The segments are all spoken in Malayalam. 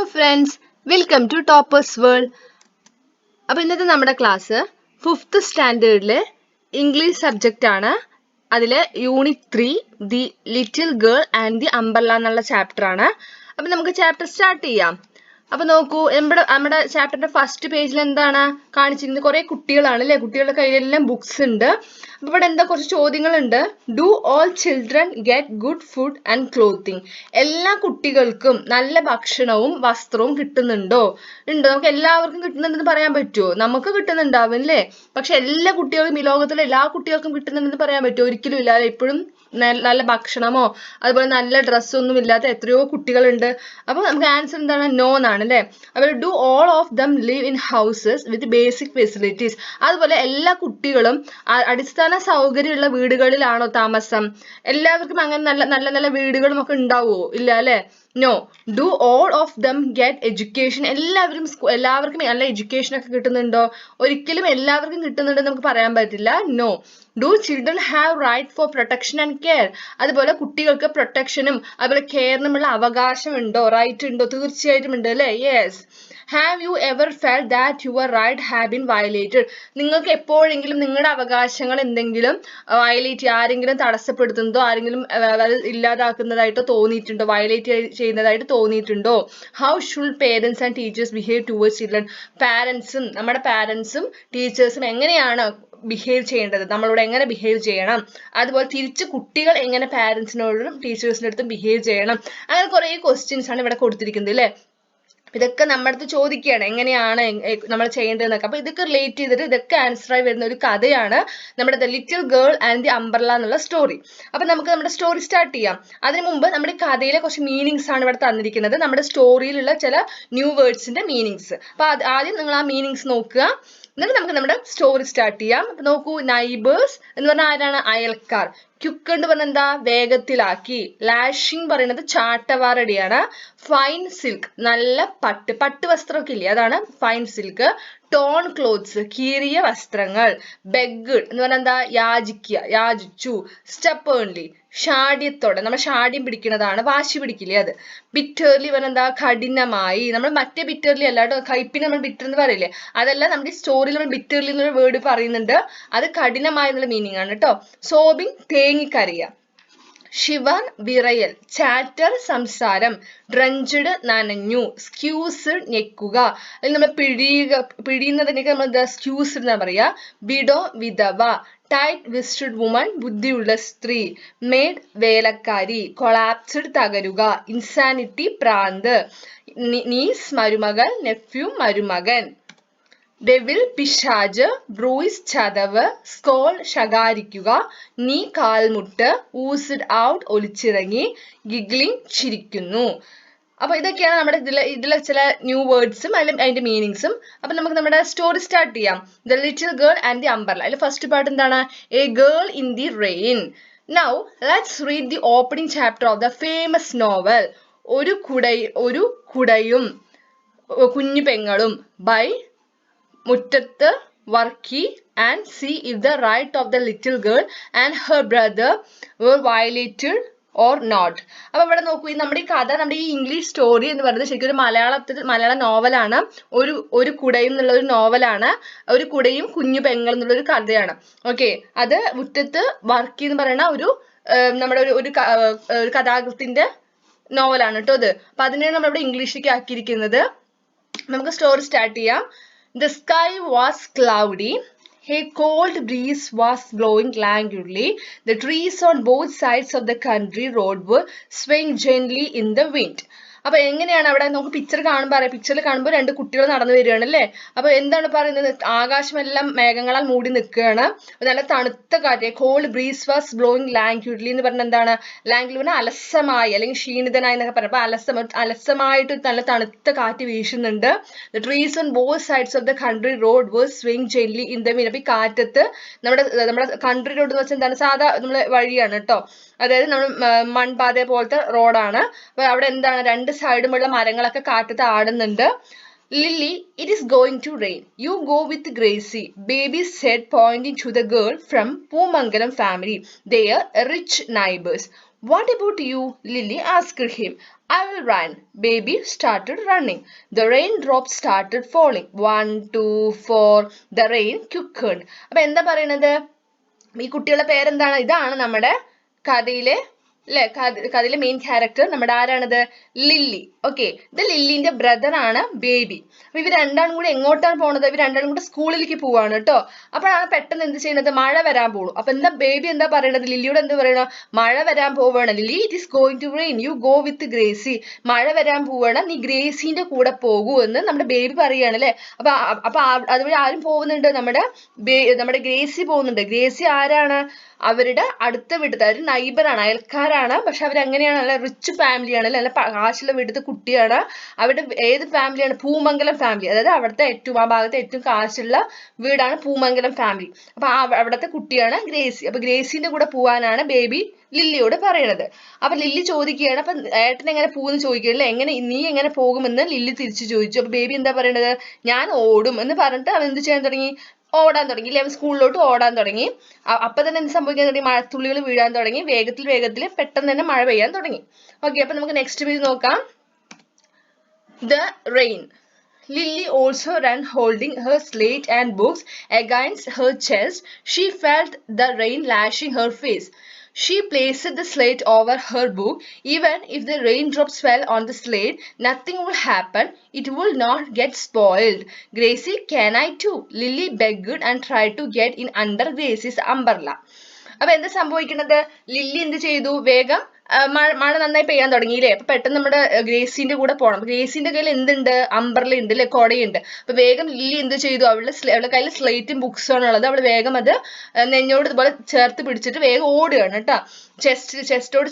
friends, welcome to Toppers World. അപ്പോൾ ഇന്നത്തെ നമ്മുടെ ക്ലാസ് 5th സ്റ്റാൻഡേർഡിലെ ഇംഗ്ലീഷ് സബ്ജക്റ്റ് ആണ്. അതിലെ unit 3 the little girl and the umbrella എന്നുള്ള ചാപ്റ്റർ ആണ്. അപ്പോൾ നമുക്ക് ചാപ്റ്റർ സ്റ്റാർട്ട് ചെയ്യാം. അപ്പോൾ നോക്കൂ, നമ്മുടെ ചാപ്റ്ററിന്റെ ഫസ്റ്റ് പേജിൽ എന്താണ് കാണിച്ചിരിക്കുന്നത്? കുറെ കുട്ടികളാണ് അല്ലേ, കുട്ടികളുടെ കയ്യിലെല്ലാം ബുക്സ് ഉണ്ട്. അപ്പോൾ ഇവിടെ എന്താ കുറച്ച് ചോദ്യങ്ങളുണ്ട്. Do all children get good food and clothing? എല്ലാ കുട്ടികൾക്കും നല്ല ഭക്ഷണവും വസ്ത്രവും കിട്ടുന്നുണ്ടോ? ഉണ്ട്. നമുക്ക് എല്ലാവർക്കും കിട്ടുന്നുണ്ടെന്ന് പറയാൻ പറ്റുമോ? നമുക്ക് കിട്ടുന്നുണ്ടാവും അല്ലേ, പക്ഷെ എല്ലാ കുട്ടികൾക്കും, ഈ ലോകത്തിലെ എല്ലാ കുട്ടികൾക്കും കിട്ടുന്നുണ്ടെന്ന് പറയാൻ പറ്റുമോ? ഒരിക്കലും ഇല്ല. എപ്പോഴും നല്ല ഭക്ഷണമോ അതുപോലെ നല്ല ഡ്രസ്സൊന്നും ഇല്ലാത്ത എത്രയോ കുട്ടികളുണ്ട്. അപ്പൊ നമുക്ക് ആൻസർ എന്താണ്? നോ എന്നാണ് അല്ലേ. അതുപോലെ do all of dum live in houses with basic facilities? അതുപോലെ എല്ലാ കുട്ടികളും അടിസ്ഥാന സൗകര്യമുള്ള വീടുകളിലാണോ താമസം? എല്ലാവർക്കും അങ്ങനെ നല്ല നല്ല വീടുകളും ഒക്കെ ഉണ്ടാവുമോ? ഇല്ല അല്ലെ. No. Do all of them get education? എല്ലാവർക്കും നല്ല എഡ്യൂക്കേഷൻ ഒക്കെ കിട്ടുന്നുണ്ടോ? ഒരിക്കലും എല്ലാവർക്കും കിട്ടുന്നുണ്ടെന്ന് നമുക്ക് പറയാൻ പറ്റില്ല. No. Do children have right for protection and care? അതുപോലെ കുട്ടികൾക്ക് പ്രൊട്ടക്ഷനും അതുപോലെ കെയറിനുമുള്ള അവകാശമുണ്ടോ, റൈറ്റ് ഉണ്ടോ? തീർച്ചയായിട്ടും ഉണ്ട് അല്ലേ. Yes. Have you ever felt that your right have been violated? നിങ്ങൾക്ക് എപ്പോഴെങ്കിലും നിങ്ങളുടെ അവകാശങ്ങൾ എന്തെങ്കിലും ആരെങ്കിലും തടസ്സപ്പെടുത്തുന്നതോ ആരെങ്കിലും ഇല്ലാതാക്കുന്നതായിട്ടോ തോന്നിയിട്ടുണ്ടോ, വയലേറ്റ് ചെയ്യുന്നതായിട്ട് തോന്നിയിട്ടുണ്ടോ? How should parents and teachers behave towards children? നമ്മുടെ പാരൻസും ടീച്ചേഴ്സും എങ്ങനെയാണ് ബിഹേവ് ചെയ്യേണ്ടത്, നമ്മളോട് എങ്ങനെ ബിഹേവ് ചെയ്യണം? അതുപോലെ തിരിച്ച് കുട്ടികൾ എങ്ങനെ പാരൻസിനോടും ടീച്ചേഴ്സിൻ്റെ അടുത്തും ബിഹേവ് ചെയ്യണം? അങ്ങനെ കുറെ ക്വസ്റ്റ്യൻസ് ആണ് ഇവിടെ കൊടുത്തിരിക്കുന്നത് അല്ലേ. ഇതൊക്കെ നമ്മുടെ അടുത്ത് ചോദിക്കുകയാണ് എങ്ങനെയാണ് നമ്മൾ ചെയ്യേണ്ടതെന്നൊക്കെ. അപ്പൊ ഇതൊക്കെ റിലേറ്റ് ചെയ്തിട്ട് ഇതൊക്കെ ആൻസറായി വരുന്ന ഒരു കഥയാണ് നമ്മുടെ the little girl and the umbrella എന്നുള്ള സ്റ്റോറി. അപ്പൊ നമുക്ക് നമ്മുടെ സ്റ്റോറി സ്റ്റാർട്ട് ചെയ്യാം. അതിനു മുമ്പ് നമ്മുടെ കഥയിലെ കുറച്ച് മീനിങ്സ് ആണ് ഇവിടെ തന്നിരിക്കുന്നത്, നമ്മുടെ സ്റ്റോറിയിലുള്ള ചില ന്യൂ വേർഡ്സിന്റെ മീനിങ്സ്. അപ്പൊ ആദ്യം നിങ്ങൾ ആ മീനിങ്സ് നോക്കുക, എന്നിട്ട് നമുക്ക് നമ്മുടെ സ്റ്റോറി സ്റ്റാർട്ട് ചെയ്യാം. അപ്പൊ നോക്കൂ, നൈബേഴ്സ് എന്ന് പറഞ്ഞാൽ ആരാണ്? അയൽക്കാർ. ക്യുക്ക് എന്ന് പറഞ്ഞാൽ എന്താ? വേഗത്തിലാക്കി. ലാഷിംഗ് പറയുന്നത് ചാട്ടവാറടിയാണ്. ഫൈൻ സിൽക്ക് നല്ല പട്ട് വസ്ത്രമൊക്കെ ഇല്ലേ, അതാണ് ഫൈൻ സിൽക്ക്. ടോൺ ക്ലോത്ത്സ് കീറിയ വസ്ത്രങ്ങൾ. ബെഗ്ഡ് എന്ന് പറഞ്ഞാൽ എന്താ? യാചിച്ചു. സ്റ്റപ്പേൺലി ഷാഢ്യത്തോടെ, നമ്മൾ ഷാഢ്യം പിടിക്കുന്നതാണ്, വാശി പിടിക്കില്ലേ അത്. ബിറ്റർലി പറഞ്ഞാൽ എന്താ? കഠിനമായി. നമ്മൾ മറ്റേ ബിറ്റർലി അല്ല കേട്ടോ, കയ്പിന് നമ്മൾ ബിറ്റർ എന്ന് പറയില്ലേ, അതല്ല. നമ്മുടെ സ്റ്റോറിയിൽ നമ്മൾ ബിറ്റർലി എന്നൊരു വേർഡ് പറയുന്നുണ്ട്, അത് കഠിനമായ എന്നുള്ള മീനിങ് ആണ് കേട്ടോ. സോബിങ് തേങ്ങിക്കരയുക. ഷിവർ വിറയൽ. ചാറ്റർ സംസാരം. ഡ്രഞ്ച്ഡ് നനഞ്ഞു. സ്ക്യൂസ്ഡ് ഞെക്കുക, അല്ലെങ്കിൽ നമ്മൾ പിഴിയുന്നതിനൊക്കെ നമ്മൾ സ്ക്യൂസ്ഡ് എന്നാ പറയാ. വിഡോ വിധവ. ടൈറ്റ് വിസ്റ്റഡ് വുമൺ ബുദ്ധിയുള്ള സ്ത്രീ. മെയ്ഡ് വേലക്കാരി. കൊളാപ്സ്ഡ് തകരുക. ഇൻസാനിറ്റി പ്രാന്ത്. നീസ് മരുമകൾ. നെഫ്യൂ മരുമകൻ. ഡെവിൽ പിശാച്. ബ്രൂയിസ് ചതവ്. സ്കോൾ ശകാരിക്കുക. നീ കാൽമുട്ട്. ഊസ്ഡ് ഔട്ട് ഒലിച്ചിറങ്ങി. ഗിഗ്ലിംഗ് ചിരിക്കുന്നു. അപ്പൊ ഇതൊക്കെയാണ് നമ്മുടെ ഇതിലെ ചില ന്യൂ വേർഡ്സും അതിന്റെ മീനിങ്സും. അപ്പൊ നമുക്ക് നമ്മുടെ സ്റ്റോറി സ്റ്റാർട്ട് ചെയ്യാം. The little girl and the umbrella. അതിൽ ഫസ്റ്റ് പാർട്ട് എന്താണ്? A girl in the rain. Now let's read the opening chapter of the famous novel ഒരു കുടയും കുഞ്ഞു പെങ്ങളും ബൈ മുറ്റത്ത് Varkey and see if the right of the little girl and her brother were violated or not. അപ്പൊ ഇവിടെ നോക്കൂ, നമ്മുടെ ഈ കഥ, നമ്മുടെ ഈ ഇംഗ്ലീഷ് സ്റ്റോറി എന്ന് പറയുന്നത് ശരിക്കും ഒരു മലയാള നോവലാണ്. ഒരു കുടയും എന്നുള്ള ഒരു നോവലാണ്. ഒരു കുടയും കുഞ്ഞു പെങ്ങൾ എന്നുള്ള ഒരു കഥയാണ്. ഓക്കെ, അത് മുറ്റത്ത് വർക്കി എന്ന് പറയുന്ന നമ്മുടെ ഒരു കഥാകൃത്തിന്റെ നോവലാണ് കേട്ടോ അത്. അപ്പൊ അതിനെയാണ് നമ്മളിവിടെ ഇംഗ്ലീഷിലേക്ക് ആക്കിയിരിക്കുന്നത്. നമുക്ക് സ്റ്റോറി സ്റ്റാർട്ട് ചെയ്യാം. The sky was cloudy. A cold breeze was blowing languidly. The trees on both sides of the country road were swaying gently in the wind. അപ്പൊ എങ്ങനെയാണ് അവിടെ നമുക്ക് പിക്ചറിൽ കാണുമ്പോൾ രണ്ട് കുട്ടികൾ നടന്നു വരികയാണ് അല്ലേ. അപ്പൊ എന്താണ് പറയുന്നത്? ആകാശമെല്ലാം മേഘങ്ങളാൽ മൂടി നിൽക്കുകയാണ്. നല്ല തണുത്ത കാറ്റ്. കോൾഡ് ബ്രീസ് വാസ് ബ്ലോയിങ് ലാങ്ക്വിഡ്ലി എന്ന് പറഞ്ഞാൽ എന്താണ്? ലാങ്ക്വിഡ്ലി പറഞ്ഞാൽ അലസമായി അല്ലെങ്കിൽ ക്ഷീണിതനായി എന്നൊക്കെ പറയാം. അപ്പൊ അലസമായിട്ട് നല്ല തണുത്ത കാറ്റ് വീശുന്നുണ്ട്. The trees on both sides of the country road were swaying gently in the wind. അപ്പൊ ഈ കാറ്റത്ത് നമ്മുടെ കൺട്രി റോഡ് എന്ന് വെച്ചാൽ എന്താണ്? സാധാ നമ്മളെ വഴിയാണ് കേട്ടോ, അതായത് നമ്മൾ മൺപാത പോലത്തെ റോഡാണ്. അപ്പൊ അവിടെ എന്താണ്? രണ്ട് സൈഡുമുള്ള മരങ്ങളൊക്കെ കാറ്റത്ത് ആടുന്നുണ്ട്. Lily, it is going to rain. You go with Gracie, baby said, pointing to the girl from Poomangalam family. They are rich neighbors. What about you? Lily asked him. I will run. Baby started running. The raindrops started falling. 1, 2, 4. The rain quickened. അപ്പൊ എന്താ പറയണത്? ഈ കുട്ടികളുടെ പേരെന്താണ്? ഇതാണ് നമ്മുടെ കഥയിലെ അല്ലെ കഥയിലെ മെയിൻ ക്യാരക്ടർ നമ്മുടെ ആരാണിത്? ലില്ലി. ഓക്കെ, ഇത് ലില്ലിന്റെ ബ്രദർ ആണ് ബേബി. അപ്പൊ ഇവർ രണ്ടാളും കൂടി എങ്ങോട്ടാണ് പോണത്? ഇവർ രണ്ടാളും കൂടെ സ്കൂളിലേക്ക് പോവാണ് കേട്ടോ. അപ്പോഴാണ് പെട്ടെന്ന് എന്ത് ചെയ്യുന്നത്? മഴ വരാൻ പോകും. അപ്പൊ എന്താ ബേബി എന്താ പറയണത്? ലില്ലിയോട് എന്താ പറയണ? മഴ വരാൻ പോവാണ് Lily, it is going to rain, you go with Gracie. മഴ വരാൻ പോവാണ്, നീ ഗ്രേസിന്റെ കൂടെ പോകൂ എന്ന് നമ്മുടെ ബേബി പറയാണ് അല്ലെ. അപ്പൊ അതുവഴി ആരും പോകുന്നുണ്ട്? നമ്മുടെ ഗ്രേസി പോകുന്നുണ്ട്. ഗ്രേസി ആരാണ്? അവരുടെ അടുത്ത വീട്ടിൽ, അതായത് നൈബറാണ്, അയൽക്കാരാണ്. പക്ഷെ അവരെങ്ങനെയാണ്? നല്ല റിച്ച് ഫാമിലിയാണ് അല്ലെ, നല്ല കാശുള്ള വീട്ടിലത്തെ കുട്ടിയാണ്. അവരുടെ ഏത് ഫാമിലിയാണ്? പൂമംഗലം ഫാമിലി. അതായത് അവിടുത്തെ ആ ഭാഗത്തെ ഏറ്റവും കാശുള്ള വീടാണ് പൂമംഗലം ഫാമിലി. അപ്പൊ അവിടുത്തെ കുട്ടിയാണ് ഗ്രേസി. അപ്പൊ ഗ്രേസിന്റെ കൂടെ പോവാനാണ് ബേബി ലില്ലിയോട് പറയണത്. അപ്പൊ ലില്ലി ചോദിക്കുകയാണ്, അപ്പൊ ഏട്ടൻ എങ്ങനെ പോകുമെന്ന് ചോദിക്കുകയല്ലേ, നീ എങ്ങനെ പോകുമെന്ന് ലില്ലി തിരിച്ചു ചോദിച്ചു. അപ്പൊ ബേബി എന്താ പറയണത്? ഞാൻ ഓടും എന്ന് പറഞ്ഞിട്ട് അവൻ എന്ത് ചെയ്യാൻ തുടങ്ങി? ഓടാൻ തുടങ്ങി അല്ലെ, അവൻ സ്കൂളിലോട്ട് ഓടാൻ തുടങ്ങി. അപ്പൊ തന്നെ എന്ത് സംഭവിക്കാൻ തുടങ്ങി? മഴത്തുള്ളികൾ വീഴാൻ തുടങ്ങി. വേഗത്തിൽ പെട്ടെന്ന് തന്നെ മഴ പെയ്യാൻ തുടങ്ങി. ഓക്കെ, അപ്പൊ നമുക്ക് നെക്സ്റ്റ് പേജ് നോക്കാം. The rain. Lily also ran holding her slate and books against her chest. She felt the rain lashing her face. She placed the slate over her book. Even if the raindrops fell on the slate, nothing will happen. It will not get spoiled. Gracie, can I too? Lily begged and tried to get in under Gracie's umbrella. അപ്പൊ എന്താ സംഭവിക്കുന്നത്? ലില്ലി എന്ത് ചെയ്തു? വേഗം മഴ നന്നായി പെയ്യാൻ തുടങ്ങിയില്ലേ. അപ്പൊ പെട്ടെന്ന് നമ്മുടെ ഗ്രേസിന്റെ കൂടെ പോകണം. ഗ്രേസിന്റെ കയ്യിൽ എന്തുണ്ട്? അംബ്രല ഉണ്ട് അല്ലെ, കൊടയുണ്ട്. അപ്പൊ വേഗം ലില്ലി എന്ത് ചെയ്തു? അവളുടെ കയ്യിൽ സ്ലേറ്റും ബുക്സും ആണ് ഉള്ളത്. അവള് വേഗം അത് നെഞ്ഞോട് ഇതുപോലെ ചേർത്ത് പിടിച്ചിട്ട് വേഗം ഓടുകയാണ് കേട്ടോ. ചെസ്റ്റോട്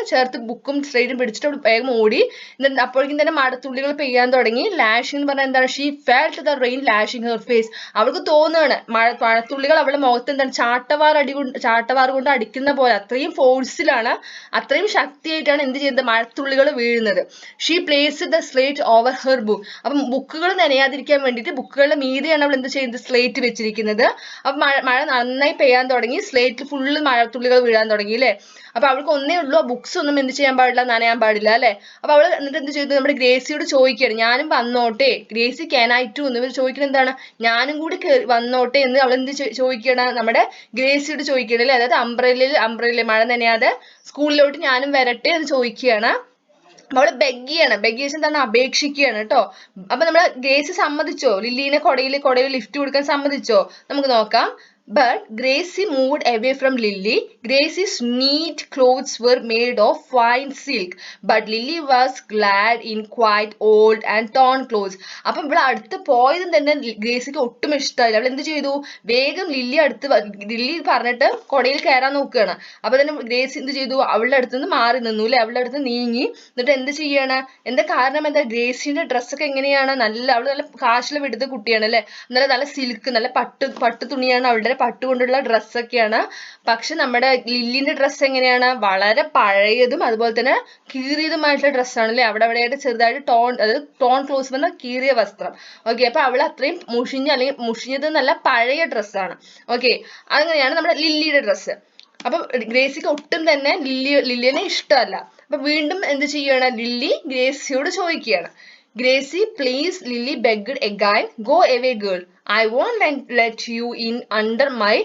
ചേർത്ത് ബുക്കും സ്ലേറ്റും പിടിച്ചിട്ട് അവൾ വേഗം ഓടി. എന്നിട്ട് അപ്പോഴേക്കും തന്നെ മഴത്തുള്ളികൾ പെയ്യാൻ തുടങ്ങി. ലാഷിംഗ് എന്ന് പറഞ്ഞാൽ എന്താണ്? She felt the rain lashing her face. അവൾക്ക് തോന്നുകയാണ് മഴത്തുള്ളികൾ അവളുടെ മുഖത്ത് എന്താണ്? ചാട്ടവാർ കൊണ്ട് അടിക്കുന്ന പോലെ അത്രയും ഫോഴ്സിലാണ്, അത്രയും ശക്തിയായിട്ടാണ് എന്ത് ചെയ്യുന്നത്? മഴത്തുള്ളികൾ വീഴുന്നത്. She placed the slate over her book. അപ്പം ബുക്കുകൾ നനയാതിരിക്കാൻ വേണ്ടിയിട്ട് ബുക്കുകളുടെ മീതെയാണ് അവൾ എന്ത് ചെയ്യുന്നത്? സ്ലേറ്റ് വെച്ചിരിക്കുന്നത്. അപ്പൊ മഴ നന്നായി പെയ്യാൻ തുടങ്ങി. സ്ലേറ്റിൽ ഫുള്ള് മഴത്തുള്ളികൾ വീഴാൻ തുടങ്ങി അല്ലെ. അപ്പൊ അവൾക്ക് ഒന്നേ ഉള്ളൂ, ബുക്സ് ഒന്നും എന്ത് ചെയ്യാൻ പാടില്ല? നനയാൻ പാടില്ല അല്ലെ. അപ്പൊ അവള് എന്നിട്ട് എന്ത് ചെയ്തു? നമ്മുടെ ഗ്രേസിയോട് ചോദിക്കുകയാണ്, ഞാനും വന്നോട്ടെ, ഗ്രേസി ക്യാൻ ഐ ടു എന്ന്. ഇവർ ചോദിക്കുന്നത് എന്താണ്? ഞാനും കൂടി വന്നോട്ടെ എന്ന് അവൾ എന്ത് ചോദിക്കണം? നമ്മുടെ ഗ്രേസിയോട് ചോദിക്കണം അല്ലെ. അതായത് അംബ്രല്ല മഴ നനയാതെ സ്കൂളിലോട്ട് ഞാനും വരട്ടെ എന്ന് ചോദിക്കുകയാണ്. അവള് ബെഗ്ഗിയാണ്. ബെഗ്ഗീസ് എന്താണ്? അപേക്ഷിക്കുകയാണ് കേട്ടോ. അപ്പൊ നമ്മളെ ഗ്രേസി സമ്മതിച്ചോ? ലില്ലീനെ കൊടയിൽ ലിഫ്റ്റ് കൊടുക്കാൻ സമ്മതിച്ചോ? നമുക്ക് നോക്കാം. But Gracie moved away from Lily. Gracie's neat clothes were made of fine silk, but Lily was clad in quite old and torn clothes. അപ്പം ഇവിടെ അടുത്ത് പോയതും തന്നെ ഗ്രേസിക്ക് ഒട്ടും ഇഷ്ടമായില്ല. അവൾ എന്ത് ചെയ്തു? വേഗം ലില്ലി പറഞ്ഞിട്ട് കൊടയിൽ കയറാൻ നോക്കുകയാണ്. അപ്പൊ തന്നെ ഗ്രേസി എന്ത് ചെയ്തു? അവളുടെ അടുത്ത് നിന്ന് മാറി നിന്നു അല്ലെ, അവളുടെ അടുത്ത് നീങ്ങി. എന്നിട്ട് എന്ത് ചെയ്യാണ്? എന്താ കാരണം? എന്താ? ഗ്രേസിന്റെ ഡ്രസ്സൊക്കെ എങ്ങനെയാണ്? അവള് നല്ല കാശിലെ വിടുന്ന കുട്ടിയാണ് അല്ലെ. നല്ല സിൽക്ക്, നല്ല പട്ട് തുണിയാണ് അവളുടെ, പട്ടുകൊണ്ടുള്ള ഡ്രസ്സൊക്കെയാണ്. പക്ഷെ നമ്മുടെ ലില്ലിന്റെ ഡ്രസ്സ് എങ്ങനെയാണ്? വളരെ പഴയതും അതുപോലെ തന്നെ കീറിയതുമായിട്ടുള്ള ഡ്രസ്സാണ് അല്ലെ. അവിടെയായിട്ട് ചെറുതായിട്ട് ടോൺ ക്ലോസ് പറഞ്ഞ കീറിയ വസ്ത്രം. ഓക്കെ, അപ്പൊ അവൾ അത്രയും മുഷിഞ്ഞത് നല്ല പഴയ ഡ്രസ്സാണ്. ഓക്കെ, അങ്ങനെയാണ് നമ്മുടെ ലില്ലിയുടെ ഡ്രസ്സ്. അപ്പൊ ഗ്രേസിക്ക് ഒട്ടും തന്നെ ലില്ലിനെ ഇഷ്ടമല്ല. അപ്പൊ വീണ്ടും എന്ത് ചെയ്യാണ്? ലില്ലി ഗ്രേസിയോട് ചോദിക്കുകയാണ്. Gracie, please, Lily begged again. Go away, girl. I won't let you in under my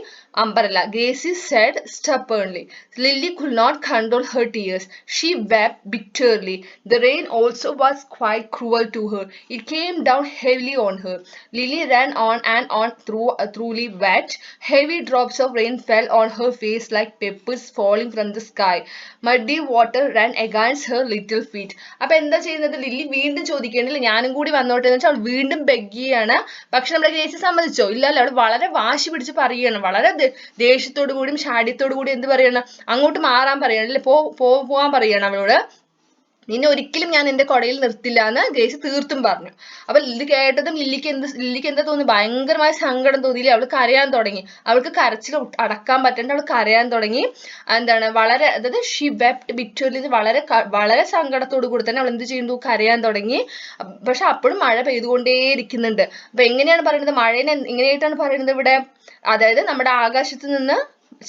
umbrella, Gracie said stubbornly. Lily could not control her tears. She wept bitterly. The rain also was quite cruel to her. It came down heavily on her. Lily ran on and on thoroughly wet. Heavy drops of rain fell on her face like peppers falling from the sky. Muddy water ran against her little feet. അപ്പൊ എന്താ ചെയ്യുന്നത്? ലില്ലി വീണ്ടും ചോദിക്കണില്ല, ഞാനും കൂടി വന്നോട്ടെ എന്ന് വെച്ചാൽ അവൾ വീണ്ടും ബെഗ്ഗിയാണ്. പക്ഷെ നമ്മുടെ ഗ്രേസി സമ്മതിച്ചോ? ഇല്ലല്ലോ. അവൾ വളരെ വാശി പിടിച്ച് പറയുകയാണ്, വളരെ ദേഷ്യത്തോടു കൂടിയും ശാഠ്യത്തോടു കൂടി എന്ത് പറയണം? അങ്ങോട്ട് മാറാൻ പറയണം അല്ലെ, പോവാൻ പറയണം അവളോട്. നിന്നെ ഒരിക്കലും ഞാൻ എന്റെ കൊടയിൽ നിർത്തില്ല എന്ന് ഗ്രേസി തീർത്തും പറഞ്ഞു. അപ്പൊ ഇത് കേട്ടതും ലില്ലിക്ക് എന്താ തോന്നി? ഭയങ്കരമായ സങ്കടം തോന്നിയില്ലേ. അവൾ കരയാൻ തുടങ്ങി. അവൾക്ക് കരച്ചിൽ അടക്കാൻ പറ്റാണ്ട് അവൾ കരയാൻ തുടങ്ങി. എന്താണ്? അതായത് ഷീ വെപ്റ്റ് ബിറ്റർലി, വളരെ സങ്കടത്തോടു കൂടി തന്നെ അവൾ എന്ത് ചെയ്യുന്നു? കരയാൻ തുടങ്ങി. പക്ഷെ അപ്പോഴും മഴ പെയ്തുകൊണ്ടേയിരിക്കുന്നുണ്ട്. അപ്പൊ എങ്ങനെയാണ് പറയുന്നത്? മഴേനെ എങ്ങനെയായിട്ടാണ് പറയുന്നത് ഇവിടെ? അതായത് നമ്മുടെ ആകാശത്ത് നിന്ന്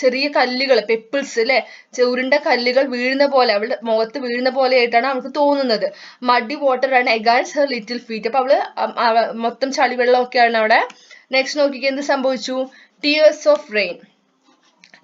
ചെറിയ കല്ലുകൾ പെപ്പിൾസ് അല്ലെ ഉരുണ്ട കല്ലുകൾ വീഴുന്ന പോലെ അവളുടെ മുഖത്ത് വീഴുന്ന പോലെ ആയിട്ടാണ് അവൾക്ക് തോന്നുന്നത്. Muddy water and against her little feet. അപ്പൊ അവള് മൊത്തം ചളിവെള്ളം ഒക്കെയാണ് അവിടെ. നെക്സ്റ്റ് നോക്കിക്കേ എന്ത് സംഭവിച്ചു. Tears of rain.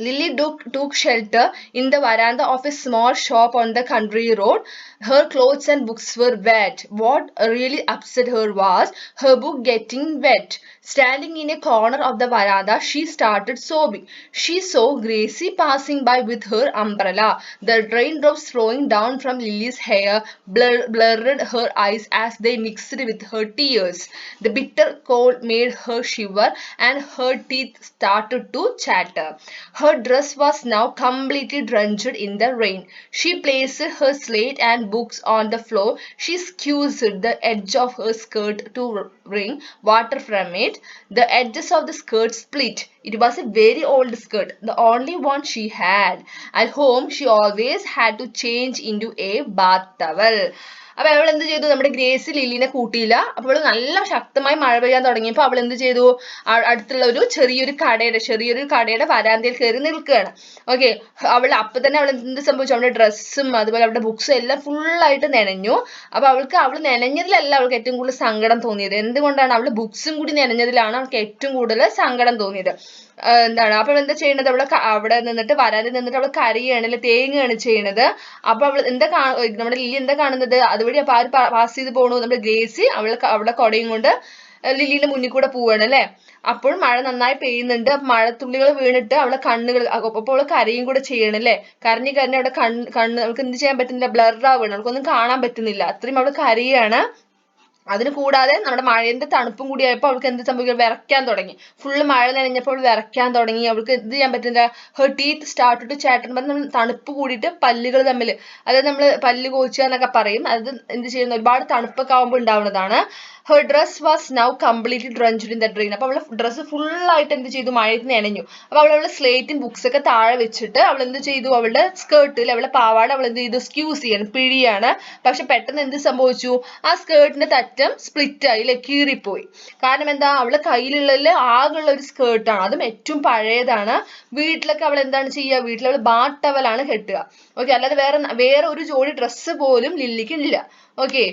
Lily took shelter in the veranda of a small shop on the country road. Her clothes and books were wet. What really upset her was her book getting wet. Standing in a corner of the veranda, she started sobbing. She saw Gracie passing by with her umbrella. The raindrops flowing down from Lily's hair blurred her eyes as they mixed with her tears. The bitter cold made her shiver and her teeth started to chatter. Her dress was now completely drenched in the rain. She placed her slate and books on the floor. She squeezed the edge of her skirt to wring water from it. The edges of the skirt split. It was a very old skirt, the only one she had. At home, she always had to change into a bath towel. അപ്പൊ അവൾ എന്ത് ചെയ്തു, നമ്മുടെ ഗ്രേസി ലില്ലിനെ കൂട്ടിയില്ല. അപ്പോൾ നല്ല ശക്തമായി മഴ പെയ്യാൻ തുടങ്ങിയപ്പോൾ അവൾ എന്ത് ചെയ്തു, അടുത്തുള്ള ഒരു ചെറിയൊരു കടയുടെ വരാന്തയിൽ കയറി നിൽക്കുകയാണ്. ഓക്കെ, അപ്പൊ തന്നെ അവൾ എന്ത് സംഭവിച്ചു, അവളുടെ ഡ്രസ്സും അതുപോലെ അവളുടെ ബുക്സും എല്ലാം ഫുള്ളായിട്ട് നനഞ്ഞു. അപ്പൊ അവൾ നനഞ്ഞതിലല്ല അവൾക്ക് ഏറ്റവും കൂടുതൽ സങ്കടം തോന്നിയത്. എന്തുകൊണ്ടാണ്, അവളുടെ ബുക്സും കൂടി നനഞ്ഞതിലാണ് അവൾക്ക് ഏറ്റവും കൂടുതൽ സങ്കടം തോന്നിയത്. അപ്പൊ എന്താ ചെയ്യണത്, അവിടെ നിന്നിട്ട് വരാതെ നിന്നിട്ട് അവൾ കരയാണ്, അല്ലെ തേങ്ങയാണ് ചെയ്യണത്. അപ്പൊ അവൾ നമ്മുടെ ലില്ലി എന്താ കാണുന്നത്, അതുവഴി അപ്പൊ ആര് പാസ് ചെയ്ത് പോണു, നമ്മുടെ ഗ്രേസി അവളുടെ കൊടയും കൊണ്ട് ലില്ലിന്റെ മുന്നിൽ കൂടെ പോവാണ് അല്ലെ. അപ്പോൾ മഴ നന്നായി പെയ്യുന്നുണ്ട്. മഴത്തുള്ളികൾ വീണിട്ട് അവളെ കണ്ണുകൾ, അപ്പോൾ അവള് കരയും കൂടെ ചെയ്യണം അല്ലെ. കരഞ്ഞ് അവിടെ കണ്ണ് അവൾക്ക് എന്ത് ചെയ്യാൻ പറ്റുന്നില്ല, ബ്ലറാവാണ്, അവൾക്കൊന്നും കാണാൻ പറ്റുന്നില്ല, അത്രയും അവള് കരയാണ്. അതിന് കൂടാതെ നമ്മുടെ മഴയുടെ തണുപ്പും കൂടി ആയപ്പോൾ അവൾക്ക് എന്ത് സംഭവിക്കും, വിറയ്ക്കാൻ തുടങ്ങി. ഫുള്ള് മഴ നനഞ്ഞപ്പോൾ വിറയ്ക്കാൻ തുടങ്ങി. അവൾക്ക് എന്ത് ചെയ്യാൻ പറ്റുന്നില്ല, her teeth started to chatter. നമ്മൾ തണുപ്പ് കൂടിയിട്ട് പല്ലുകൾ തമ്മിൽ, അതായത് നമ്മൾ പല്ല് കോച്ചുക എന്നൊക്കെ പറയും, അത് എന്ത് ചെയ്യുന്ന ഒരുപാട് തണുപ്പൊക്കെ ആവുമ്പോൾ ഉണ്ടാവുന്നതാണ്. Her dress was now completely drenched in the rain. അപ്പൊ അവളെ ഡ്രസ്സ് ഫുള്ളായിട്ട് എന്ത് ചെയ്തു, മഴയത്ത് നനഞ്ഞു. അപ്പൊ അവളുടെ സ്ലേറ്റും ബുക്സ് ഒക്കെ താഴെ വെച്ചിട്ട് അവൾ എന്ത് ചെയ്തു, അവളുടെ സ്കേർട്ടിൽ അവളുടെ പാവാട അവൾ എന്ത് ചെയ്തു, സ്ക്യൂസ് ചെയ്യാണ്, പിഴിയാണ്. പക്ഷെ പെട്ടെന്ന് എന്ത് സംഭവിച്ചു, ആ സ്കേർട്ടിന്റെ അറ്റം സ്പ്ലിറ്റ് ആയി, കീറിപ്പോയി. കാരണം എന്താ, അവളുടെ കയ്യിലുള്ളതിൽ ആകെയുള്ള ഒരു സ്കേർട്ടാണ്, അതും ഏറ്റവും പഴയതാണ്. വീട്ടിലൊക്കെ അവൾ എന്താണ് ചെയ്യുക, വീട്ടിൽ അവൾ ബാത്ത് ടവലാണ് കെട്ടുക. ഓക്കെ, അല്ലാതെ വേറെ ഒരു ജോഡി ഡ്രസ്സ് പോലും ലില്ലിക്ക് ഇല്ല. Okay,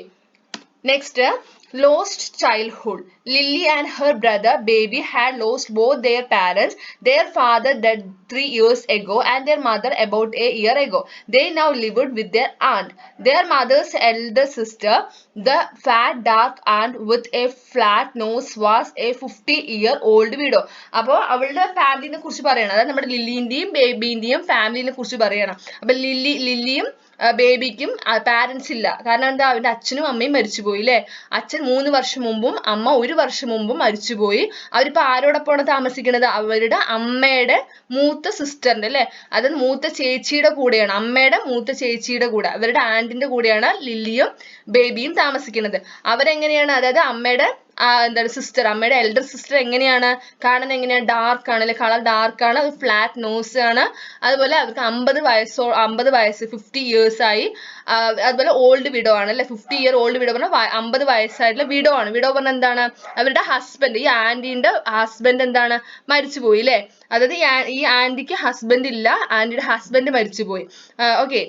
next, lost childhood. Lily and her brother baby had lost both their parents. Their father died 3 years ago and their mother about a year ago. They now lived with their aunt. Their mother's elder sister, the fat dark aunt with a flat nose, was a 50-year-old widow. അപ്പോൾ അവളുടെ ഫാമിലിനെ കുറിച്ച് പറയണം, അതായത് നമ്മുടെ ലില്ലിന്റെയും ബേബിന്റെയും ഫാമിലിനെ കുറിച്ച് പറയണം. അപ്പൊ ലില്ലിയും ബേബിക്കും പാരന്റ്സ് ഇല്ല. കാരണം എന്താ, അവന്റെ അച്ഛനും അമ്മയും മരിച്ചുപോയി അല്ലെ. അച്ഛൻ 3 വർഷം മുമ്പും അമ്മ 1 വർഷം മുമ്പും മരിച്ചുപോയി. അവരിപ്പോ ആരോടൊപ്പമാണ് താമസിക്കുന്നത്, അവരുടെ അമ്മയുടെ മൂത്ത സിസ്റ്ററിന്റെ അല്ലെ, അതായത് മൂത്ത ചേച്ചിയുടെ കൂടെയാണ്, അമ്മയുടെ മൂത്ത ചേച്ചിയുടെ കൂടെ, അവരുടെ ആന്റിന്റെ കൂടെയാണ് ലില്ലിയും ബേബിയും താമസിക്കുന്നത്. അവരെങ്ങനെയാണ്, അതായത് അമ്മയുടെ എന്താണ് സിസ്റ്റർ, അമ്മയുടെ എൽഡർ സിസ്റ്റർ എങ്ങനെയാണ് കാണുന്നത്, എങ്ങനെയാണ്, ഡാർക്ക് ആണ് അല്ലെ, കളർ ഡാർക്ക് ആണ്, ഫ്ലാറ്റ് നോസ് ആണ്. അതുപോലെ അവർക്ക് 50 വയസ്സ് 50 years ആയി. അതുപോലെ ഓൾഡ് വിഡോ ആണ് അല്ലെ, 50-year-old വിഡോ പറഞ്ഞാൽ 50 വയസ്സായിട്ടുള്ള വിഡോ ആണ്. വിഡോ പറഞ്ഞാൽ എന്താണ്, അവരുടെ ഹസ്ബൻഡ്, ഈ ആന്റിന്റെ ഹസ്ബൻഡ് എന്താണ്, മരിച്ചുപോയി അല്ലെ. അതായത് ഈ ആന്റിക്ക് ഹസ്ബൻഡ് ഇല്ല, ആന്റിയുടെ ഹസ്ബൻഡ് മരിച്ചുപോയി. ഓക്കെ,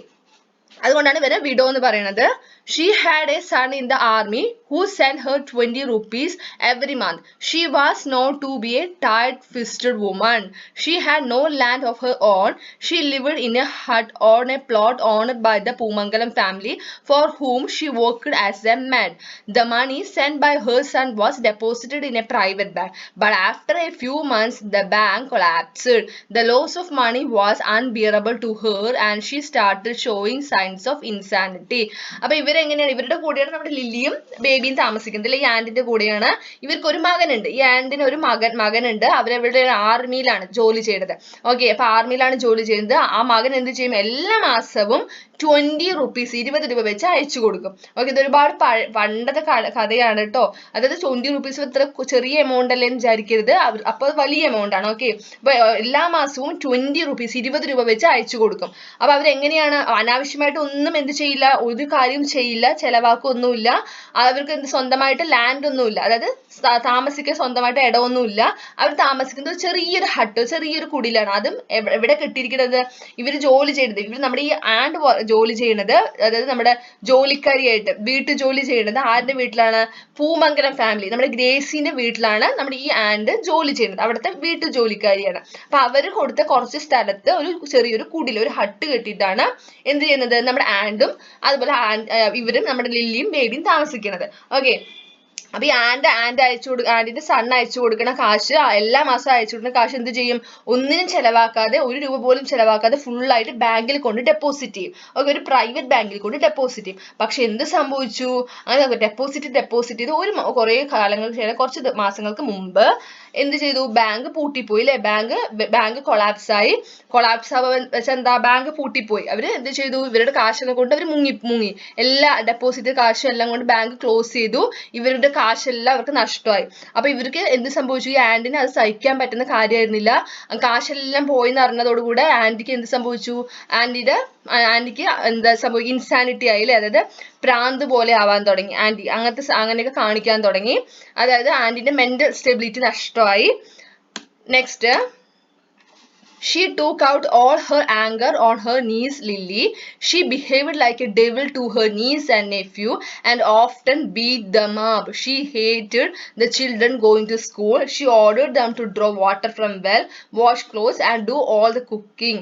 അതുകൊണ്ടാണ് ഇവരെ വിഡോ എന്ന് പറയുന്നത്. She had a son in the army who sent her 20 rupees every month. She was known to be a tight-fisted woman. She had no land of her own. She lived in a hut on a plot owned by the Pumangalam family, for whom she worked as a maid. The money sent by her son was deposited in a private bank, but after a few months the bank collapsed. The loss of money was unbearable to her and she started showing signs of insanity. അപ്പോൾ ഇവരെങ്ങനെയാണ്, ഇവരുടെ കൂടെയാണ് നമ്മുടെ ലില്ലിയും ബേബിയും താമസിക്കുന്നത് അല്ലെ, ഈ ആന്റിന്റെ കൂടെയാണ്. ഇവർക്ക് ഒരു മകനുണ്ട്, ഈ ആന്റിന് ഒരു മകനുണ്ട്. അവരവരുടെ ആർമിയിലാണ് ജോലി ചെയ്യുന്നത്. ഓക്കെ, അപ്പൊ ആർമിയിലാണ് ജോലി ചെയ്യുന്നത്. ആ മകൻ എന്ത് ചെയ്യും, എല്ലാ മാസവും 20 rupees 20 രൂപ വെച്ച് അയച്ചു കൊടുക്കും. ഓക്കെ, ഇത് ഒരുപാട് പണ്ടത്തെ കഥയാണ് കേട്ടോ. അതായത് 20 rupees ഇത്ര ചെറിയ എമൗണ്ട് അല്ലേ എന്ന് വിചാരിക്കരുത്, അപ്പൊ വലിയ എമൗണ്ട് ആണ്. ഓക്കെ, അപ്പൊ എല്ലാ മാസവും 20 rupees 20 രൂപ വെച്ച് അയച്ചു കൊടുക്കും. അപ്പൊ അവരെങ്ങനെയാണ്, അനാവശ്യമായിട്ട് ഒന്നും എന്ത് ചെയ്യില്ല, ഒരു കാര്യം ചെയ്യില്ല, ചെലവാക്കൊന്നുമില്ല. അവർ അവർക്ക് സ്വന്തമായിട്ട് ലാൻഡ് ഒന്നുമില്ല, അതായത് താമസിക്കാൻ സ്വന്തമായിട്ട് ഇടമൊന്നുമില്ല. അവർ താമസിക്കുന്നത് ഒരു ചെറിയൊരു ഹട്ട്, ചെറിയൊരു കുടിലാണ്. അതും എവിടെ കെട്ടിയിരിക്കുന്നത്, ഇവർ ജോലി ചെയ്യുന്നത്, ഇവർ നമ്മുടെ ഈ ആൻഡ് ജോലി ചെയ്യുന്നത്, അതായത് നമ്മുടെ ജോലിക്കാരിയായിട്ട് വീട്ടു ജോലി ചെയ്യുന്നത് ആരുടെ വീട്ടിലാണ്, പൂമംഗലം ഫാമിലി, നമ്മുടെ ഗ്രേസിന്റെ വീട്ടിലാണ് നമ്മുടെ ഈ ആൻഡ് ജോലി ചെയ്യുന്നത്. അവിടുത്തെ വീട്ടു ജോലിക്കാരിയാണ്. അപ്പൊ അവര് കൊടുത്ത കുറച്ച് സ്ഥലത്ത് ഒരു ചെറിയൊരു കുടിൽ, ഒരു ഹട്ട് കെട്ടിയിട്ടാണ് എന്ത് ചെയ്യുന്നത്, നമ്മുടെ ആൻഡും അതുപോലെ ഇവരും നമ്മുടെ ലില്ലിയും ബേബിയും താമസിക്കുന്നത്. ഓക്കെ. അപ്പൊ ഈ ആന്റിന്റെ സൺ അയച്ചു കൊടുക്കുന്ന കാശ്, എല്ലാ മാസവും അയച്ചു കൊടുക്കുന്ന കാശ് എന്ത് ചെയ്യും, ഒന്നിനും ചെലവാക്കാതെ, ഒരു രൂപ പോലും ചെലവാക്കാതെ ഫുൾ ആയിട്ട് ബാങ്കിൽ കൊണ്ട് ഡെപ്പോസിറ്റ് ചെയ്യും. ഓക്കെ, ഒരു പ്രൈവറ്റ് ബാങ്കിൽ കൊണ്ട് ഡെപ്പോസിറ്റ് ചെയ്യും. പക്ഷെ എന്ത് സംഭവിച്ചു, അങ്ങനെ ഡെപ്പോസിറ്റ് ചെയ്ത് കുറെ കാലങ്ങൾക്ക് ശേഷം, കുറച്ച് മാസങ്ങൾക്ക് മുമ്പ് എന്ത് ചെയ്തു, ബാങ്ക് പൂട്ടിപ്പോയി അല്ലെ, ബാങ്ക് കൊളാപ്സ് ആവാൻ വെച്ചാൽ എന്താ, ബാങ്ക് പൂട്ടിപ്പോയി. അവര് എന്ത് ചെയ്തു, ഇവരുടെ കാശൊക്കെ കൊണ്ട് അവർ മുങ്ങി എല്ലാ ഡെപ്പോസിറ്റ് കാശും എല്ലാം കൊണ്ട് ബാങ്ക് ക്ലോസ് ചെയ്തു. ഇവരുടെ കാശെല്ലാം അവർക്ക് നഷ്ടമായി. അപ്പൊ ഇവർക്ക് എന്ത് സംഭവിച്ചു, ഈ ആന്റിന് അത് സഹിക്കാൻ പറ്റുന്ന കാര്യമായിരുന്നില്ല. കാശെല്ലാം പോയിന്ന് അറിഞ്ഞതോടുകൂടെ ആന്റിക്ക് എന്ത് സംഭവിച്ചു, ആന്റിക്ക് എന്താ സംഭവിക്കും, ഇൻസാനിറ്റി ആയി അല്ലെ, അതായത് പ്രാന്ത് പോലെ ആവാൻ തുടങ്ങി. അങ്ങനെയൊക്കെ കാണിക്കാൻ തുടങ്ങി. അതായത് ആന്റിന്റെ മെന്റൽ സ്റ്റെബിലിറ്റി നഷ്ടമായി. Next, she took out all her anger on her niece Lily. She behaved like a devil to her niece and nephew and often beat them up. She hated the children going to school. She ordered them to draw water from well, wash clothes and do all the cooking.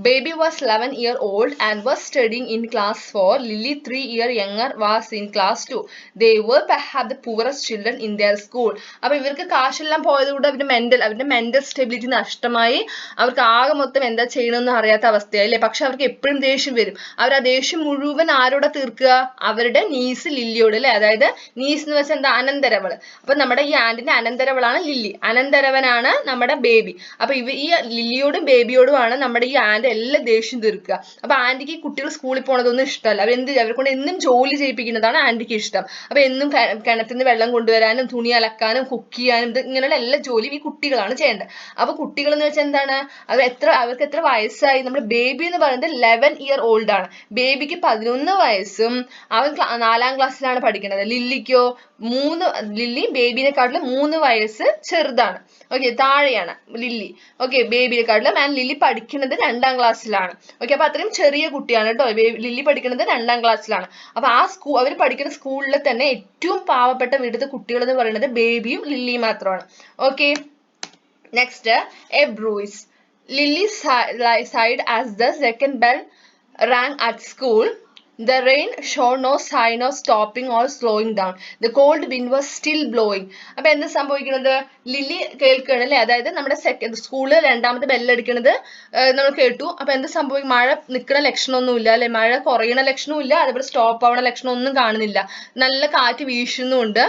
Baby was 11 years old and was studying in class 4. Lily, 3 years younger, was in class 2. They were perhaps the poorest children in their school. അപ്പൊ ഇവർക്ക് കാശെല്ലാം പോയതുകൊണ്ട് അവരുടെ മെന്റൽ സ്റ്റെബിലിറ്റി നഷ്ടമായി. അവർക്ക് ആകെ മൊത്തം എന്താ ചെയ്യണമെന്ന് അറിയാത്ത അവസ്ഥയായി അല്ലെ. പക്ഷെ അവർക്ക് എപ്പോഴും ദേഷ്യം വരും. അവർ ആ ദേഷ്യം മുഴുവൻ ആരോടെ തീർക്കുക, അവരുടെ നീസ് ലില്ലിയോട് അല്ലെ. അതായത് നീസ് എന്ന് വെച്ചാൽ എന്താ, അനന്തരവള്. അപ്പൊ നമ്മുടെ ഈ ആന്റിന്റെ അനന്തരവളാണ് ലില്ലി, അനന്തരവനാണ് നമ്മുടെ ബേബി. അപ്പൊ ഈ ലില്ലിയോടും ബേബിയോടുമാണ് നമ്മുടെ ഈ ആന്റ് എല്ലാ ദേഷ്യം തീർക്കുക. അപ്പൊ ആന്റിക്ക് കുട്ടികൾ സ്കൂളിൽ പോണതൊന്നും ഇഷ്ടമല്ല. അവരെ കൊണ്ട് എന്നും ജോലി ചെയ്യിപ്പിക്കുന്നതാണ് ആന്റിക്ക് ഇഷ്ടം. അപ്പൊ എന്നും കിണറ്റിൽ നിന്ന് വെള്ളം കൊണ്ടുവരാനും തുണി അലക്കാനും കുക്ക് ചെയ്യാനും ഇങ്ങനെയുള്ള എല്ലാ ജോലിയും ഈ കുട്ടികളാണ് ചെയ്യേണ്ടത്. അപ്പൊ കുട്ടികൾ എന്ന് വെച്ചാൽ എന്താണ്, അവർക്ക് എത്ര വയസ്സായി, നമ്മുടെ ബേബി എന്ന് പറയുന്നത് 11 years old ആണ്. ബേബിക്ക് 11 വയസ്സും അവൻ 4ാം ക്ലാസ്സിലാണ് പഠിക്കുന്നത്. ലില്ലി ബേബിനെക്കാട്ടിലും 3 വയസ്സ് ചെറുതാണ്. ഓക്കെ, താഴെയാണ് ലില്ലി. ഓക്കെ, ബേബിയെക്കാട്ടിലും. ആൻഡ് ലില്ലി പഠിക്കുന്നത് 2ാം ക്ലാസ്സിലാണ്. ഓക്കെ, അപ്പൊ അത്രയും ചെറിയ കുട്ടിയാണ് കേട്ടോ. ലില്ലി പഠിക്കുന്നത് 2ാം ക്ലാസ്സിലാണ്. അപ്പൊ അവർ പഠിക്കുന്ന സ്കൂളിൽ തന്നെ ഏറ്റവും പാവപ്പെട്ട വീട്ടിലത്തെ കുട്ടികൾ എന്ന് പറയുന്നത് ബേബിയും ലില്ലിയും മാത്രമാണ്. Okay, next, A bruise. Lily sighed as the second bell rang at school. The rain showed no sign of stopping or slowing down. The cold wind was still blowing. അപ്പൊ എന്താ സംഭവിക്കുന്നത്, ലില്ലി കേൾക്കണം അല്ലെ, അതായത് നമ്മുടെ സ്കൂളിൽ 2ാമത്തെ ബെല്ലടിക്കണത് നമ്മൾ കേട്ടു. അപ്പൊ എന്താ സംഭവിക്കും, മഴ നിൽക്കുന്ന ലക്ഷണമൊന്നുമില്ല അല്ലെ, മഴ കുറയണ ലക്ഷണമില്ല, അതേപോലെ സ്റ്റോപ്പ് ആവണ ലക്ഷണമൊന്നും കാണുന്നില്ല. നല്ല കാറ്റ് വീശുന്നുണ്ട്.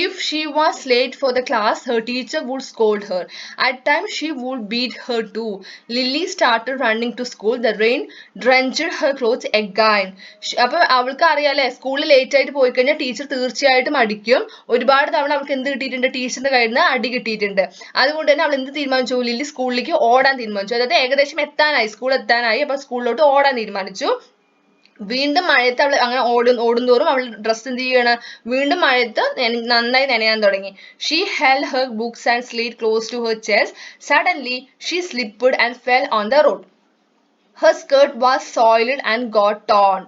If she was late for the class, her teacher would scold her. At times she would beat her too. Lily started running to school. The rain drenched her clothes again. അപ്പൊ അവൾക്ക് അറിയാലേ, സ്കൂളിൽ ലേറ്റ് ആയിട്ട് പോയി കഴിഞ്ഞാൽ ടീച്ചർ തീർച്ചയായിട്ടും അടിക്കും. ഒരുപാട് തവണ അവൾക്ക് എന്ത് കിട്ടിയിട്ടുണ്ട്, ടീച്ചറിന്റെ കയ്യിൽ നിന്ന് അടി കിട്ടിയിട്ടുണ്ട്. അതുകൊണ്ട് തന്നെ അവൾ എന്ത് തീരുമാനിച്ചു, ലില്ലി സ്കൂളിലേക്ക് ഓടാൻ തീരുമാനിച്ചു. അതായത് ഏകദേശം സ്കൂൾ എത്താനായി. അപ്പൊ സ്കൂളിലോട്ട് ഓടാൻ തീരുമാനിച്ചു. വീണ്ടും മഴയത്ത് അവൾ അങ്ങനെ ഓടുന്തോറും അവൾ ഡ്രസ്സ് എന്ത് ചെയ്യണം, വീണ്ടും മഴയത്ത് നന്നായി നനയാൻ തുടങ്ങി. She held her books and slate close to her chest. Suddenly she slipped and fell on the road. Her skirt was soiled and got torn.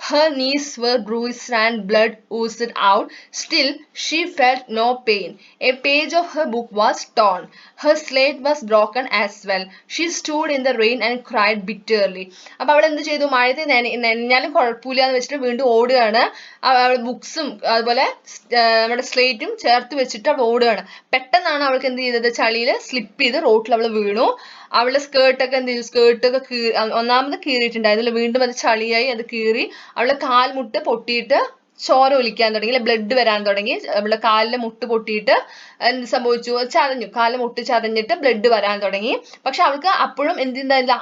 Her knees were bruised and blood oozed out. Still, she felt no pain. A page of her book was torn. Her slate was broken as well. She stood in the rain and cried bitterly. അപ്പോൾ അവൾ എന്ത് ചെയ്തു, മഴയത്ത് നനഞ്ഞാലും കുഴപ്പമില്ല എന്ന് വെച്ചിട്ട് വീണ്ടും ഓടുകയാണ്. അവൾ ബുക്സും അതുപോലെ നമ്മുടെ സ്ലേറ്റും ചേർത്ത് വെച്ചിട്ട് അവൾ ഓടുകയാണ്. പെട്ടെന്നാണ് അവൾക്ക് എന്ത് ചെയ്തത്, ചളിയിൽ സ്ലിപ്പ് ചെയ്ത് റോട്ടിൽ അവൾ വീണു. അവളുടെ സ്കേർട്ടൊക്കെ എന്ത് ചെയ്തു, ഒന്നാമത് കീറിയിട്ടുണ്ടായിരുന്നില്ല, വീണ്ടും അത് ചളിയായി, അത് കീറി. അവളുടെ കാൽമുട്ട് പൊട്ടിയിട്ട് ചോര ഒലിക്കാൻ തുടങ്ങി, അല്ലെ ബ്ലഡ് വരാൻ തുടങ്ങി. അവളുടെ കാലിലെ മുട്ട് പൊട്ടിയിട്ട് എന്ത് സംഭവിച്ചു, ചതഞ്ഞു. കാലിലെ മുട്ട് ചതഞ്ഞിട്ട് ബ്ലഡ് വരാൻ തുടങ്ങി. പക്ഷെ അവൾക്ക് അപ്പോഴും എന്തില്ല,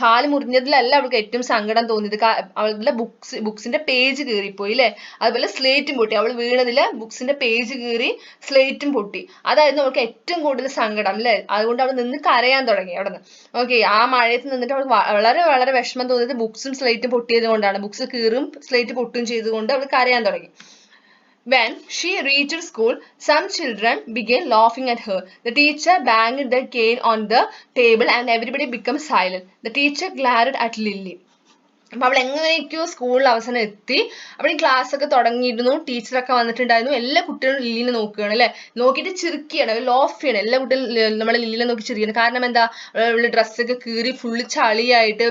കാല് മുറിഞ്ഞതിലല്ല അവൾക്ക് ഏറ്റവും സങ്കടം തോന്നിയത്. അവളുടെ ബുക്സിന്റെ പേജ് കീറിപ്പോയി അല്ലെ, അതുപോലെ സ്ലേറ്റും പൊട്ടി. അവൾ വീണതില് ബുക്സിന്റെ പേജ് കീറി, സ്ലേറ്റും പൊട്ടി. അതായിരുന്നു അവൾക്ക് ഏറ്റവും കൂടുതൽ സങ്കടം അല്ലെ. അതുകൊണ്ട് അവൾ നിന്ന് കരയാൻ തുടങ്ങി അവിടെ നിന്ന്. ഓക്കെ, ആ മഴയത്ത് നിന്നിട്ട് അവൾ വളരെ വളരെ വിഷമം തോന്നിയത് ബുക്സും സ്ലേറ്റും പൊട്ടിയത് കൊണ്ടാണ്. ബുക്സ് കീറും സ്ലേറ്റ് പൊട്ടും ചെയ്തുകൊണ്ട് അവൾ കരയാൻ തുടങ്ങി. When she reached school, some children began laughing at her. The teacher banged the cane on the table and everybody became silent. The teacher glared at Lily. അപ്പോൾ അവൾ എങ്ങനെയൊക്കെയോ സ്കൂളിൽ അവസാനം എത്തി. അപ്പോൾ ഈ ക്ലാസ് ഒക്കെ തുടങ്ങിയിരുന്നു, ടീച്ചറൊക്കെ വന്നിട്ടുണ്ടായിരുന്നു. എല്ലാ കുട്ടികളും ലില്ലിനെ നോക്കുകയാണ് അല്ലെ, നോക്കിയിട്ട് ചിരിക്കുകയാണ്, ലോഫ് ചെയ്യണം. എല്ലാ കുട്ടികളും നമ്മളെ ലില്ലിനെ നോക്കി ചിരിക്കണം. കാരണം എന്താ, അവളുടെ ഡ്രസ്സൊക്കെ കീറി ഫുള്ള് ചളിയായിട്ട്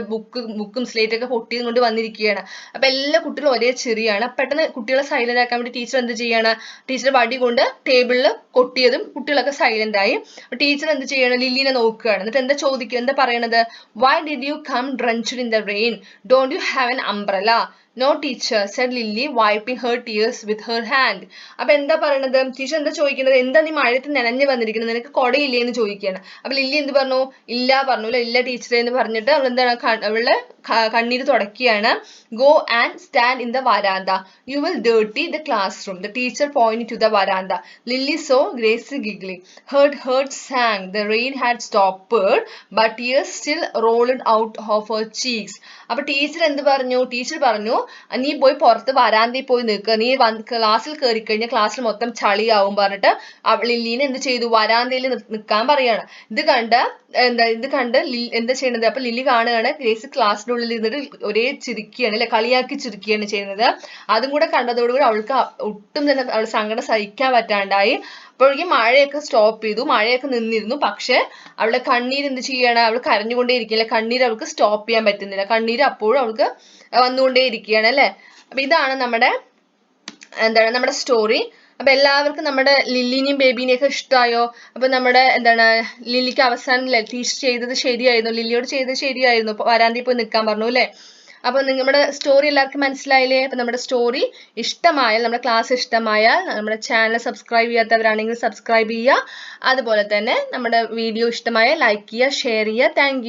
ബുക്കും സ്ലേറ്റൊക്കെ പൊട്ടിയത് കൊണ്ട് വന്നിരിക്കുകയാണ്. അപ്പൊ എല്ലാ കുട്ടികളും ഒരേ ചിരിയാണ്. പെട്ടെന്ന് കുട്ടികളെ സൈലന്റ് ആക്കാൻ വേണ്ടി ടീച്ചർ എന്ത് ചെയ്യാണ്, ടീച്ചർ വടി കൊണ്ട് ടേബിളിൽ കൊട്ടിയതും കുട്ടികളൊക്കെ സൈലന്റ് ആയി. ടീച്ചർ എന്ത് ചെയ്യണം, ലില്ലിനെ നോക്കുകയാണ്. എന്നിട്ട് എന്താ ചോദിക്കുക, എന്താ പറയണത്, why did you come drenched in the rain, don't you have an umbrella? No teacher, said Lily, wiping her tears with her hand. അപ്പൊ എന്താ പറയണത്, ടീച്ചർ എന്താ ചോദിക്കുന്നത്, എന്താ നീ മഴയത്ത് നനഞ്ഞു വന്നിരിക്കുന്നത്, നിനക്ക് കൊടയില്ലേ എന്ന് ചോദിക്കുകയാണ്. അപ്പൊ ലില്ലി എന്ത് പറഞ്ഞു, ഇല്ല പറഞ്ഞില്ല, ഇല്ല ടീച്ചറെ എന്ന് പറഞ്ഞിട്ട് അവൾ എന്താണ്, അവള് കണ്ണീര് തുടക്കുകയാണ്. Go and stand in the veranda, you will dirty the classroom. The teacher pointed to the veranda. Lily saw Gracie giggling. Her heart sank. The rain had stopped, but tears still rolled out of her cheeks. അപ്പൊ ടീച്ചർ എന്ത് പറഞ്ഞു, ടീച്ചർ പറഞ്ഞു, നീ പോയി പുറത്ത് വരാന്തയിൽ പോയി നിൽക്കുക, നീ ക്ലാസ്സിൽ കയറി കഴിഞ്ഞാൽ ക്ലാസ്സിൽ മൊത്തം ചളിയാവും പറഞ്ഞിട്ട് ലില്ലീനെ എന്ത് ചെയ്തു, വരാന്തയിൽ നിൽക്കാൻ പറയാണ്. ഇത് കണ്ട് എന്താ ചെയ്യണത്, അപ്പൊ ലില്ലി കാണുകയാണ് ഗ്രേസ് ക്ലാസ്സിന്റെ ഉള്ളിൽ ഇരുന്നിട്ട് ഒരേ ചിരിക്കുകയാണ് അല്ലെ, കളിയാക്കി ചിരിക്കുകയാണ് ചെയ്യുന്നത്. അതും കൂടെ കണ്ടതോടുകൂടി അവൾക്ക് ഒട്ടും തന്നെ അവൾ സങ്കടം സഹിക്കാൻ പറ്റാണ്ടായി. അപ്പോഴേക്കും മഴയൊക്കെ സ്റ്റോപ്പ് ചെയ്തു, മഴയൊക്കെ നിന്നിരുന്നു. പക്ഷെ അവളുടെ കണ്ണീര് എന്ത് ചെയ്യാണ്, അവൾ കരഞ്ഞുകൊണ്ടേ ഇരിക്കില്ല, കണ്ണീര് അവൾക്ക് സ്റ്റോപ്പ് ചെയ്യാൻ പറ്റുന്നില്ല, കണ്ണീര് അപ്പോഴും അവൾക്ക് വന്നുകൊണ്ടേ ഇരിക്കുകയാണ് അല്ലെ. അപ്പൊ ഇതാണ് നമ്മുടെ സ്റ്റോറി. അപ്പൊ എല്ലാവർക്കും നമ്മുടെ ലില്ലിനെയും ബേബീനെയും ഒക്കെ ഇഷ്ടമായോ? അപ്പൊ നമ്മുടെ ലില്ലിക്ക് അവസാനം ടീച്ചർ ചെയ്തത് ശരിയായിരുന്നു, ലില്ലിയോട് ചെയ്തത് ശരിയായിരുന്നു, വരാന്തയിൽ പോയി നിൽക്കാൻ പറഞ്ഞു അല്ലെ. അപ്പൊ നമ്മുടെ സ്റ്റോറി എല്ലാവർക്കും മനസ്സിലായില്ലേ? അപ്പൊ നമ്മുടെ സ്റ്റോറി ഇഷ്ടമായാൽ, നമ്മുടെ ക്ലാസ് ഇഷ്ടമായാൽ നമ്മുടെ ചാനൽ സബ്സ്ക്രൈബ് ചെയ്യാത്തവരാണെങ്കിൽ സബ്സ്ക്രൈബ് ചെയ്യുക. അതുപോലെ തന്നെ നമ്മുടെ വീഡിയോ ഇഷ്ടമായാൽ ലൈക്ക് ചെയ്യുക, ഷെയർ ചെയ്യുക. താങ്ക്